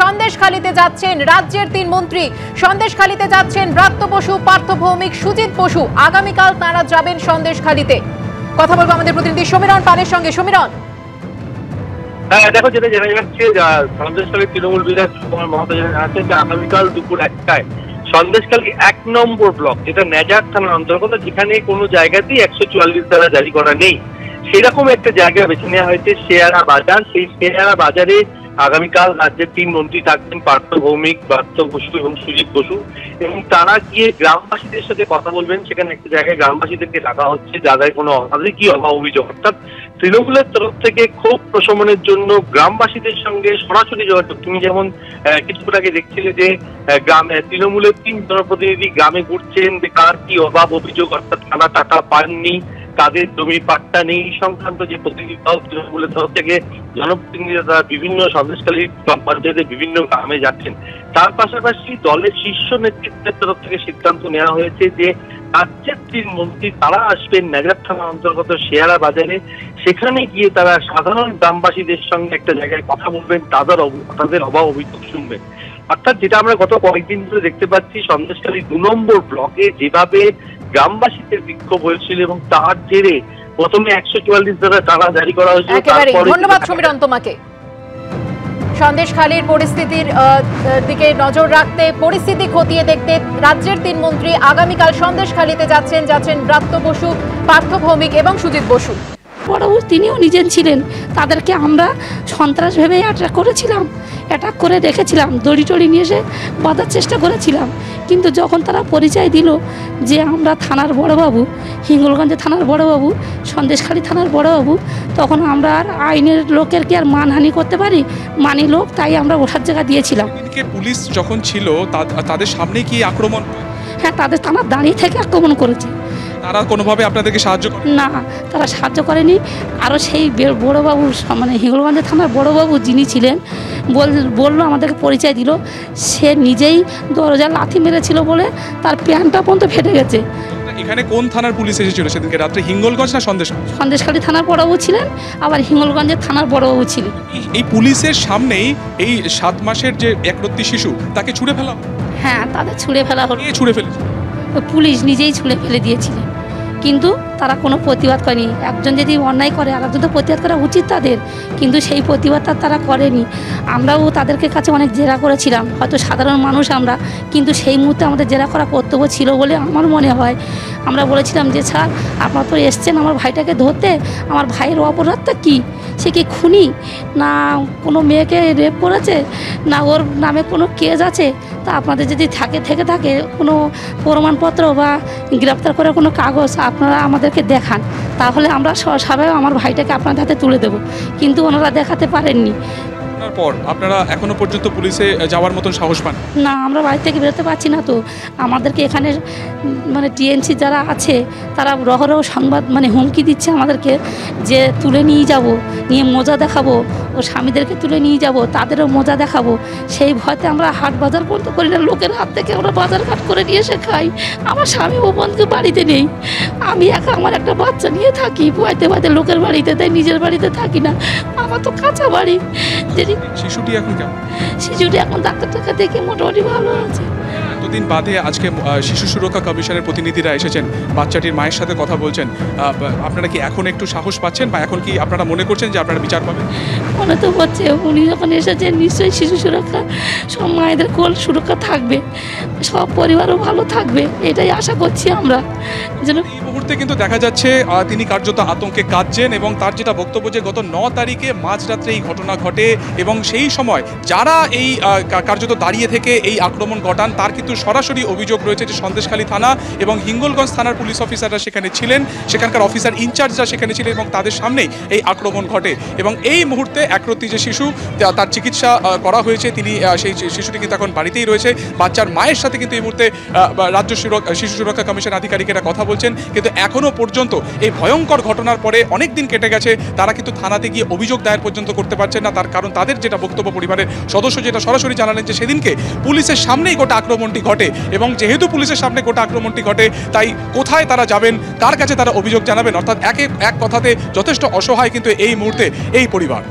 সন্দেশখালীতে যাচ্ছেন রাজ্যের 3 মন্ত্রী। সন্দেশখালীতে যাচ্ছেন ব্রাত্য বসু, পার্থ ভৌমিক, সুজিত বসু। আগামীকাল তারা যাবেন সন্দেশখালীতে। কথা বলবো আমাদের প্রতিনিধি সমীরণ পালের সঙ্গে। সমীরণ, হ্যাঁ দেখো, যেটা জানা যাচ্ছে সন্দেশখালী তৃণমূল বিধায়ক সুকুমার মাহাতো জানাচ্ছেন যে আগামীকাল দুপুর 1টায় সন্দেশখালী 1 নম্বর ব্লক, যেটা নেজার থানার অন্তর্গত, যেখানে কোনো জায়গাতেই 144 ধারা জারি করা নেই, সেরকম একটা জায়গা বেছে নেওয়া হয়েছে শেয়ারা বাজার। সেই শেয়ারা বাজারে আগামীকাল রাজ্যের 3 মন্ত্রী থাকবেন, পার্থ ভৌমিক, ব্রাত্য বসু এবং সুজিত বসু, এবং তারা গিয়ে গ্রামবাসীদের সাথে কথা বলবেন। সেখানে একটা জায়গায় গ্রামবাসীদেরকে ডাকা হচ্ছে যাদের কোনো কি অভিযোগ, অর্থাৎ তৃণমূলের তরফ থেকে ক্ষোভ প্রশমনের জন্য গ্রামবাসীদের সঙ্গে সরাসরি যোগাযোগ। তুমি যেমন কিছুক্ষণ আগে দেখছিলে যে গ্রামে তৃণমূলের 3 জনপ্রতিনিধি গ্রামে ঘুরছেন যে কার কি অভিযোগ, অর্থাৎ কারা টাকা পাননি, তাদের জমি পাট্টা নেই, এই সংক্রান্ত যে প্রতিনিধিত্ব তৃণমূলের তরফ থেকে জনপ্রতিনিধিরা বিভিন্ন সন্দেশখালী পঞ্চায়েতের বিভিন্ন গ্রামে যাচ্ছেন। তার পাশাপাশি দলের শীর্ষ নেতৃত্বের তরফ থেকে সিদ্ধান্ত নেওয়া হয়েছে যে রাজ্যের 3 মন্ত্রী তারা আসবেন নেজার থানার অন্তর্গত শেয়ারা বাজারে। সেখানে গিয়ে তারা সাধারণ গ্রামবাসীদের সঙ্গে একটা জায়গায় কথা বলবেন, তাদের অভিযোগ শুনবেন। অর্থাৎ যেটা আমরা গত কয়েকদিন ধরে দেখতে পাচ্ছি, সন্দেশখালী 2 নম্বর ব্লকে যেভাবে গ্রামবাসীদের বিক্ষোভ হয়েছিল এবং তার জেরে প্রথমে 144 ধারা তারা জারি করা হয়েছিল। ধন্যবাদ সমীরণ তোমাকে। সন্দেশখালীর পরিস্থিতির দিকে নজর রাখতে, পরিস্থিতি খতিয়ে দেখতে রাজ্যের 3 মন্ত্রী আগামীকাল সন্দেশখালীতে যাচ্ছেন ব্রাত্য বসু, পার্থ ভৌমিক এবং সুজিত বসু। তিনিও নিজের ছিলেন, তাদেরকে আমরা সন্ত্রাস ভেবে অ্যাটাক করে রেখেছিলাম, দড়ি টড়ি নিয়ে এসে বাঁধার চেষ্টা করেছিলাম। কিন্তু যখন তারা পরিচয় দিল যে আমরা থানার বড়বাবু, হিঙ্গলগঞ্জের থানার বড়বাবু, সন্দেশখালী থানার বড়বাবু, তখন আমরা আর আইনের লোকের কি আর মানহানি করতে পারি? মানি লোক, তাই আমরা ওঠার জায়গা দিয়েছিলাম। পুলিশ যখন ছিল তাদের সামনে কি আক্রমণ? হ্যাঁ, তাদের থানার দাঁড়িয়ে থেকে আক্রমণ করেছে। তারা কোনোভাবে আপনাদেরকে সাহায্য করে না, তারা সাহায্য করেনি। আরও সেই বড়োবাবু, মানে হিঙ্গলগঞ্জের থানার বড়োবাবু যিনি ছিলেন, বললো আমাদেরকে পরিচয় দিল, সে নিজেই দরজা লাথি মেরেছিল বলে তার প্যান্টটা পর্যন্ত ফেটে গেছে। এখানে কোন থানার পুলিশ এসেছিল সেদিনকে রাত্রে? হিঙ্গলগঞ্জ না সন্দেশখালী থানার বড়বাবু ছিলেন, আবার হিঙ্গলগঞ্জের থানার বড়বাবু ছিলেন। এই পুলিশের সামনেই এই 7 মাসের যে একরত্তি শিশু, তাকে ছুঁড়ে ফেলা? হ্যাঁ, তাদের ছুঁড়ে ফেলা হলো। ছুঁড়ে ফেলেছে পুলিশ নিজেই ছুঁড়ে ফেলে দিয়েছিলেন, কিন্তু তারা কোনো প্রতিবাদ করেনি। একজন যদি অন্যায় করে আরেকজন তো প্রতিবাদ করা উচিত তাদের, কিন্তু সেই প্রতিবাদটা তারা করেনি। আমরাও তাদেরকে কাছে অনেক জেরা করেছিলাম, হয়তো সাধারণ মানুষ আমরা, কিন্তু সেই মুহূর্তে আমাদের জেরা করা কর্তব্য ছিল বলে আমার মনে হয়। আমরা বলেছিলাম যে স্যার, আপনারা তো এসছেন আমার ভাইটাকে ধরতে, আমার ভাইয়ের অপরাধটা কী? সে কি খুনি, না কোনো মেয়েকে রেপ করেছে, না ওর নামে কোনো কেস আছে? তা আপনাদের যদি থেকে থাকে কোনো প্রমাণপত্র বা গ্রেপ্তার করার কোনো কাগজ আপনারা আমাদেরকে দেখান, তাহলে আমরা সবাই আমার ভাইটাকে আপনাদের হাতে তুলে দেব। কিন্তু ওনারা দেখাতে পারেননি। পর আপনারা এখনো পর্যন্ত পুলিশে যাওয়ার মতন সাহস পান না? আমরা বাড়ি থেকে বেরোতে পারছি না তো। আমাদেরকে এখানে মানে টিএনসি যারা আছে তারা রহরহ সংবাদ হুমকি দিচ্ছে আমাদেরকে যে তুলে নিয়ে যাব, নিয়ে মজা দেখাবো, ও স্বামীদেরকে তুলে নিয়ে যাব, তাদেরও মজা দেখাবো। সেই ভয়তে আমরা হাট বাজার করতে করি না, লোকের হাত থেকে আমরা বাজার ঘাট করে নিয়ে এসে খাই। আমার স্বামী ও বন্ধু বাড়িতে নেই, আমি একা আমার একটা বাচ্চা নিয়ে থাকি, ভয়তে লোকের বাড়িতে, তাই নিজের বাড়িতে থাকি না। আমার তো কাঁচা বাড়ি। শিশুটি এখন কেমন? শিশুটি এখন ডাক্তার টাকা দেখে মোটামুটি ভালো আছে। এতদিন বাদে আজকে শিশু সুরক্ষা কমিশনের প্রতিনিধিরা এসেছেন, বাচ্চাটির মায়ের সাথে কথা বলছেন। আপনারা কি এখন একটু সাহস পাচ্ছেন, বা এখন কি আপনারা মনে করছেন যে আপনারা বিচার পাবেন? মনে তো হচ্ছে, উনি যখন এসেছেন নিশ্চয়ই শিশু সুরক্ষা, সব মায়েদের কোল সুরক্ষা থাকবে, সব পরিবারও ভালো থাকবে, এটাই আশা করছি আমরা। এই মুহূর্তে কিন্তু দেখা যাচ্ছে তিনি কার্যত আতঙ্কে কাঁদছেন, এবং তার যেটা বক্তব্য যে গত 9 তারিখে মাঝরাত্রে এই ঘটনা ঘটে, এবং সেই সময় যারা এই কার্যত দাঁড়িয়ে থেকে এই আক্রমণ ঘটান তার কিন্তু সরাসরি অভিযোগ রয়েছে যে সন্দেশখালী থানা এবং হিঙ্গলগঞ্জ থানার পুলিশ অফিসাররা সেখানে ছিলেন, সেখানকার অফিসার ইনচার্জরা সেখানে ছিলেন, এবং তাদের সামনেই এই আক্রমণ ঘটে। এবং এই মুহূর্তে একরত্তি যে শিশু, তার চিকিৎসা করা হয়েছে, তিনি সেই শিশুটি কিন্তু এখন বাড়িতেই রয়েছে। বাচ্চার মায়ের সাথে কিন্তু এই মুহূর্তে রাজ্য শিশু সুরক্ষা কমিশন আধিকারিকেরা কথা বলছেন, কিন্তু এখনও পর্যন্ত এই ভয়ঙ্কর ঘটনার পরে অনেক দিন কেটে গেছে, তারা কিন্তু থানাতে গিয়ে অভিযোগ দায়ের পর্যন্ত করতে পারছেন না। তার কারণ তাদের যেটা বক্তব্য, পরিবারের সদস্য যেটা সরাসরি জানালেন যে সেদিনকে পুলিশের সামনেই গোটা আক্রমণটি ঘটে, এবং যেহেতু পুলিশের সামনে গোটা আক্রমণটি ঘটে, তাই কোথায় তারা যাবেন, কার কাছে তারা অভিযোগ জানাবেন, অর্থাৎ এক কথাতে যথেষ্ট অসহায় কিন্তু এই মুহূর্তে এই পরিবার।